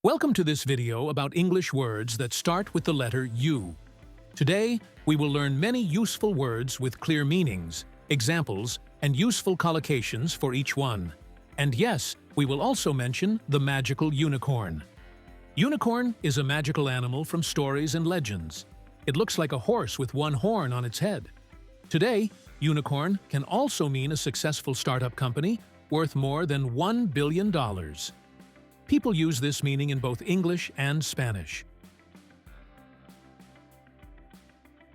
Welcome to this video about English words that start with the letter U. Today, we will learn many useful words with clear meanings, examples, and useful collocations for each one. And yes, we will also mention the magical unicorn. Unicorn is a magical animal from stories and legends. It looks like a horse with one horn on its head. Today, unicorn can also mean a successful startup company worth more than $1 billion. People use this meaning in both English and Spanish.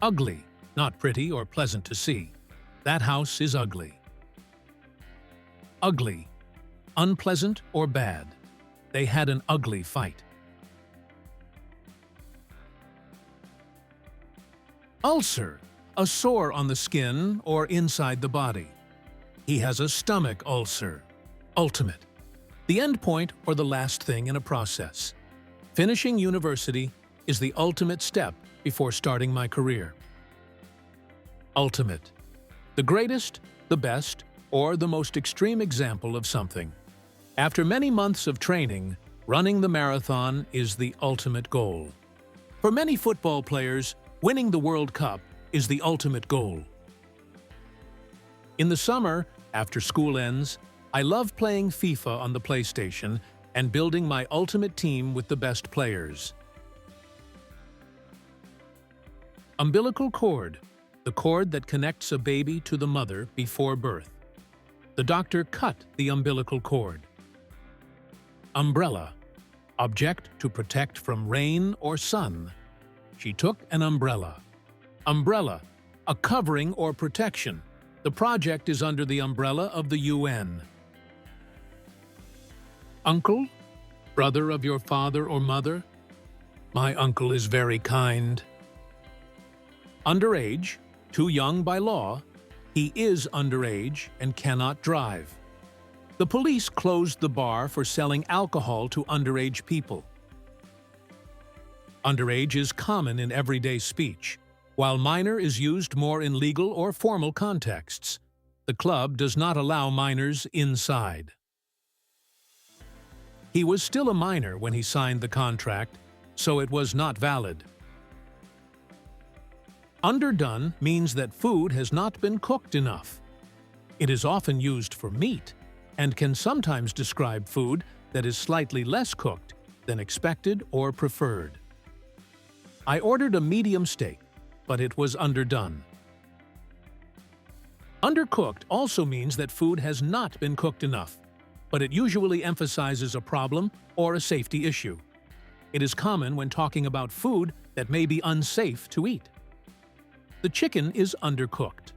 Ugly, not pretty or pleasant to see. That house is ugly. Ugly, unpleasant or bad. They had an ugly fight. Ulcer, a sore on the skin or inside the body. He has a stomach ulcer. Ultimate, the end point or the last thing in a process. Finishing university is the ultimate step before starting my career. Ultimate, the greatest, the best, or the most extreme example of something. After many months of training, running the marathon is the ultimate goal. For many football players, winning the World Cup is the ultimate goal. In the summer, after school ends, I love playing FIFA on the PlayStation and building my ultimate team with the best players. Umbilical cord, the cord that connects a baby to the mother before birth. The doctor cut the umbilical cord. Umbrella, object to protect from rain or sun. She took an umbrella. Umbrella, a covering or protection. The project is under the umbrella of the UN. Uncle, brother of your father or mother. My uncle is very kind. Underage, too young by law. He is underage and cannot drive. The police closed the bar for selling alcohol to underage people. Underage is common in everyday speech, while minor is used more in legal or formal contexts. The club does not allow minors inside. He was still a minor when he signed the contract, so it was not valid. Underdone means that food has not been cooked enough. It is often used for meat and can sometimes describe food that is slightly less cooked than expected or preferred. I ordered a medium steak, but it was underdone. Undercooked also means that food has not been cooked enough, but it usually emphasizes a problem or a safety issue. It is common when talking about food that may be unsafe to eat. The chicken is undercooked.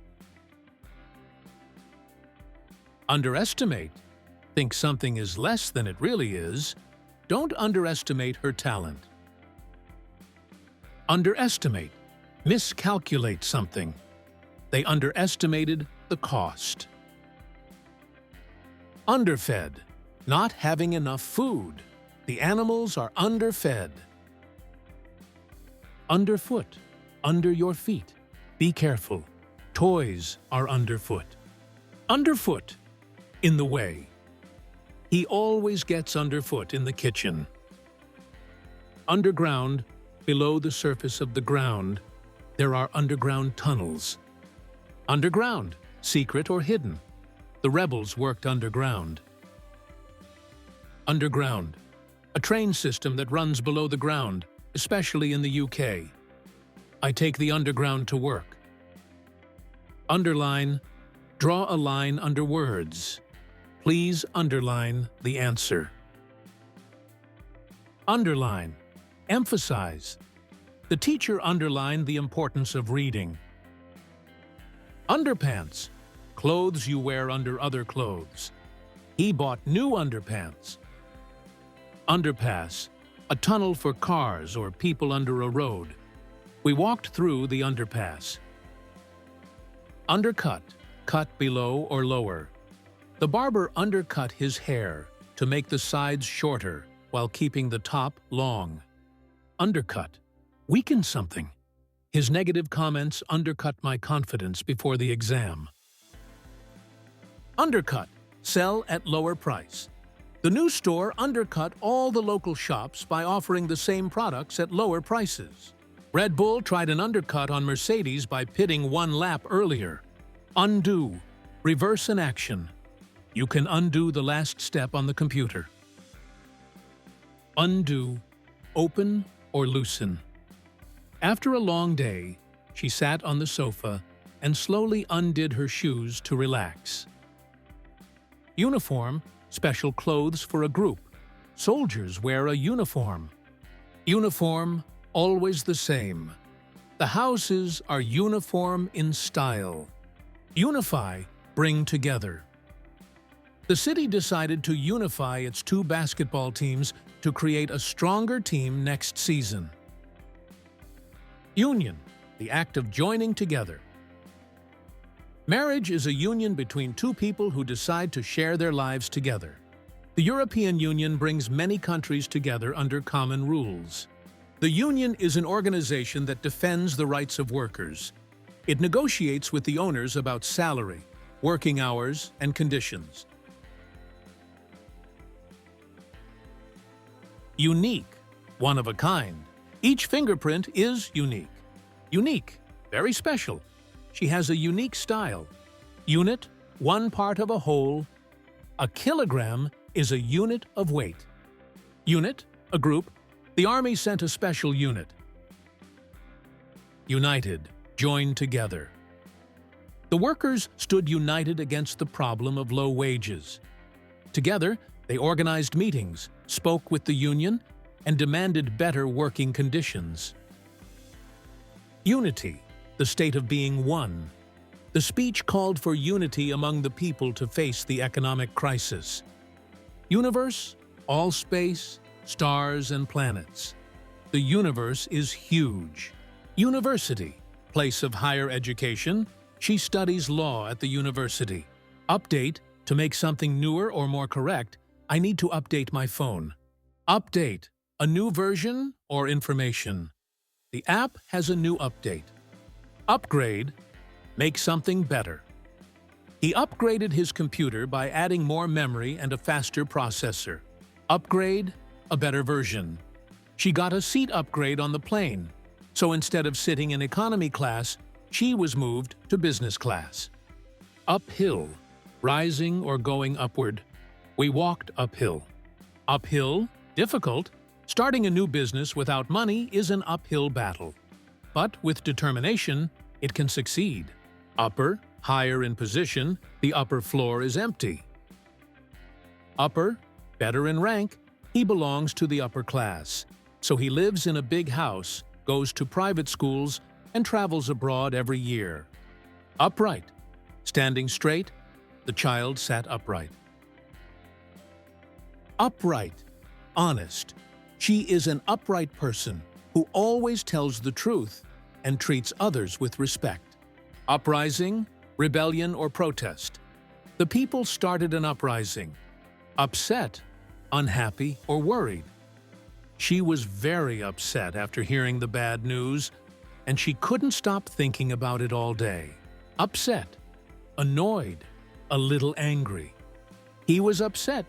Underestimate. Think something is less than it really is. Don't underestimate her talent. Underestimate. Miscalculate something. They underestimated the cost. Underfed. Not having enough food. The animals are underfed. Underfoot. Under your feet. Be careful. Toys are underfoot. Underfoot. In the way. He always gets underfoot in the kitchen. Underground. Below the surface of the ground. There are underground tunnels. Underground. Secret or hidden. The rebels worked underground. Underground. A train system that runs below the ground, especially in the UK. I take the underground to work. Underline. Draw a line under words. Please underline the answer. Underline. Emphasize. The teacher underlined the importance of reading. Underpants. Clothes you wear under other clothes. He bought new underpants. Underpass. A tunnel for cars or people under a road. We walked through the underpass. Undercut. Cut below or lower. The barber undercut his hair to make the sides shorter while keeping the top long. Undercut. Weaken something. His negative comments undercut my confidence before the exam. Undercut. Sell at lower price. The new store undercut all the local shops by offering the same products at lower prices. Red Bull tried an undercut on Mercedes by pitting one lap earlier. Undo. Reverse in action. You can undo the last step on the computer. Undo. Open or loosen. After a long day, she sat on the sofa and slowly undid her shoes to relax. Uniform. Special clothes for a group. Soldiers wear a uniform. Uniform, always the same. The houses are uniform in style. Unify, bring together. The city decided to unify its two basketball teams to create a stronger team next season. Union, the act of joining together. Marriage is a union between two people who decide to share their lives together. The European Union brings many countries together under common rules. The union is an organization that defends the rights of workers. It negotiates with the owners about salary, working hours, and conditions. Unique, one of a kind. Each fingerprint is unique. Unique, very special. She has a unique style. Unit, one part of a whole. A kilogram is a unit of weight. Unit, a group. The Army sent a special unit. United, joined together. The workers stood united against the problem of low wages. Together, they organized meetings, spoke with the union, and demanded better working conditions. Unity, the state of being one. The speech called for unity among the people to face the economic crisis. Universe, all space, stars and planets. The universe is huge. University, place of higher education. She studies law at the university. Update, to make something newer or more correct, I need to update my phone. Update, a new version or information. The app has a new update. Upgrade, make something better. He upgraded his computer by adding more memory and a faster processor. Upgrade, a better version. She got a seat upgrade on the plane, so instead of sitting in economy class, she was moved to business class. Uphill, rising or going upward. We walked uphill. Uphill, difficult. Starting a new business without money is an uphill battle. But with determination, it can succeed. Upper, higher in position, the upper floor is empty. Upper, better in rank, he belongs to the upper class. So he lives in a big house, goes to private schools, and travels abroad every year. Upright, standing straight, the child sat upright. Upright, honest. She is an upright person who always tells the truth and treats others with respect. Uprising, rebellion or protest. The people started an uprising. Upset, unhappy or worried. She was very upset after hearing the bad news, and she couldn't stop thinking about it all day. Upset, annoyed, a little angry. He was upset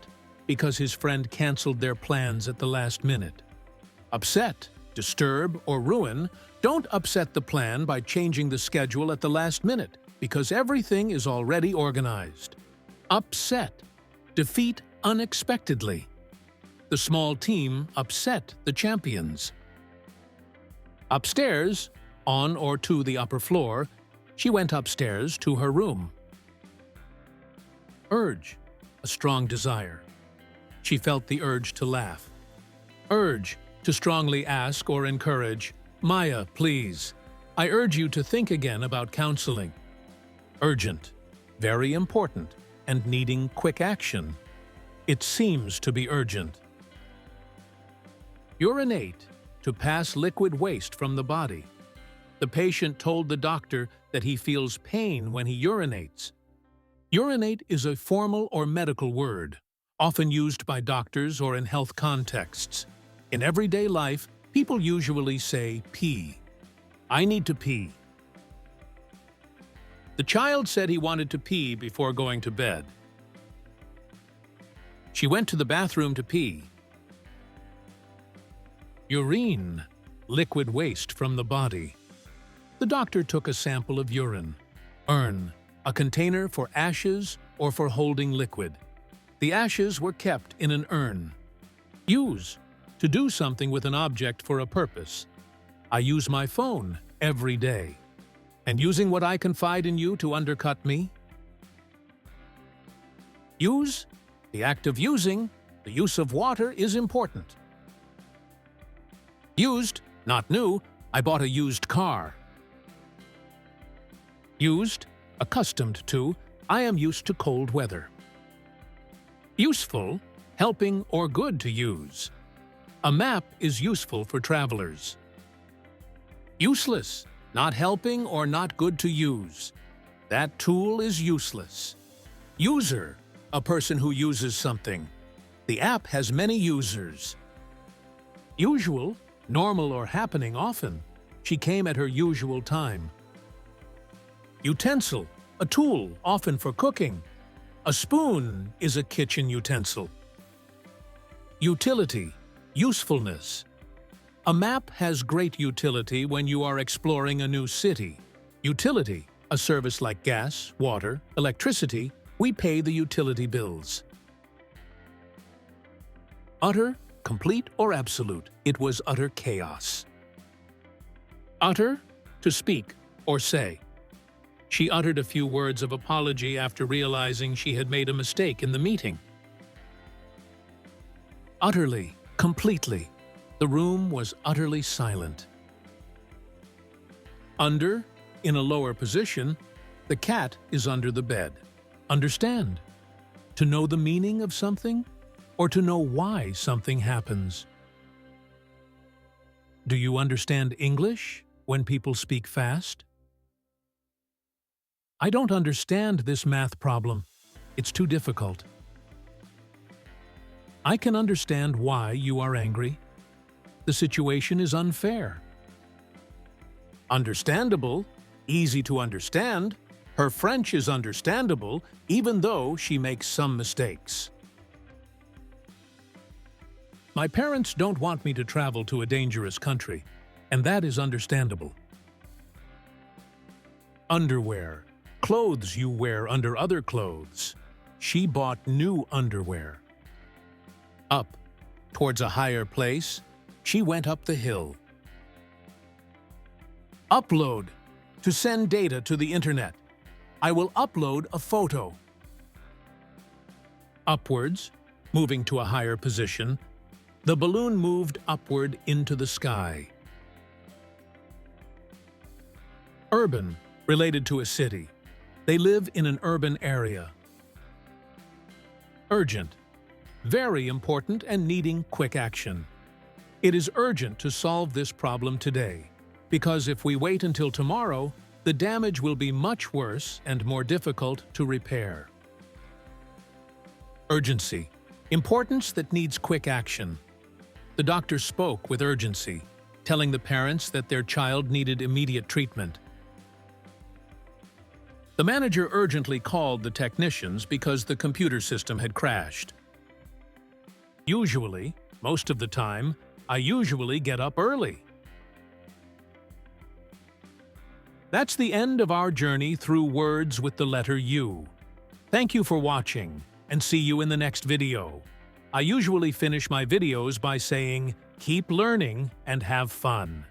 because his friend canceled their plans at the last minute. Upset, disturb, or ruin. Don't upset the plan by changing the schedule at the last minute, because everything is already organized. Upset, defeat unexpectedly. The small team upset the champions. Upstairs, on or to the upper floor, she went upstairs to her room. Urge, a strong desire. She felt the urge to laugh. Urge, to strongly ask or encourage, Maya, please. I urge you to think again about counseling. Urgent, very important, and needing quick action. It seems to be urgent. Urinate, to pass liquid waste from the body. The patient told the doctor that he feels pain when he urinates. Urinate is a formal or medical word, often used by doctors or in health contexts. In everyday life, people usually say pee. I need to pee. The child said he wanted to pee before going to bed. She went to the bathroom to pee. Urine, liquid waste from the body. The doctor took a sample of urine. Urn, a container for ashes or for holding liquid. The ashes were kept in an urn. Use, to do something with an object for a purpose. I use my phone every day. And using what I confide in you to undercut me? Use, the act of using, the use of water is important. Used, not new, I bought a used car. Used, accustomed to, I am used to cold weather. Useful, helping or good to use. A map is useful for travelers. Useless, not helping or not good to use. That tool is useless. User, a person who uses something. The app has many users. Usual, normal or happening often. She came at her usual time. Utensil, a tool, often for cooking. A spoon is a kitchen utensil. Utility, usefulness. A map has great utility when you are exploring a new city. Utility, a service like gas, water, electricity, we pay the utility bills. Utter, complete or absolute, it was utter chaos. Utter, to speak or say. She uttered a few words of apology after realizing she had made a mistake in the meeting. Utterly, completely. The room was utterly silent. Under, in a lower position, the cat is under the bed. Understand. To know the meaning of something, or to know why something happens. Do you understand English when people speak fast? I don't understand this math problem. It's too difficult. I can understand why you are angry. The situation is unfair. Understandable, easy to understand. Her French is understandable, even though she makes some mistakes. My parents don't want me to travel to a dangerous country, and that is understandable. Underwear, clothes you wear under other clothes. She bought new underwear. Up, towards a higher place, she went up the hill. Upload, to send data to the internet. I will upload a photo. Upwards, moving to a higher position, the balloon moved upward into the sky. Urban, related to a city. They live in an urban area. Urgent, very important and needing quick action. It is urgent to solve this problem today, because if we wait until tomorrow, the damage will be much worse and more difficult to repair. Urgency, importance that needs quick action. The doctor spoke with urgency, telling the parents that their child needed immediate treatment. The manager urgently called the technicians because the computer system had crashed. Usually, most of the time, I usually get up early. That's the end of our journey through words with the letter U. Thank you for watching, and see you in the next video. I usually finish my videos by saying, keep learning and have fun.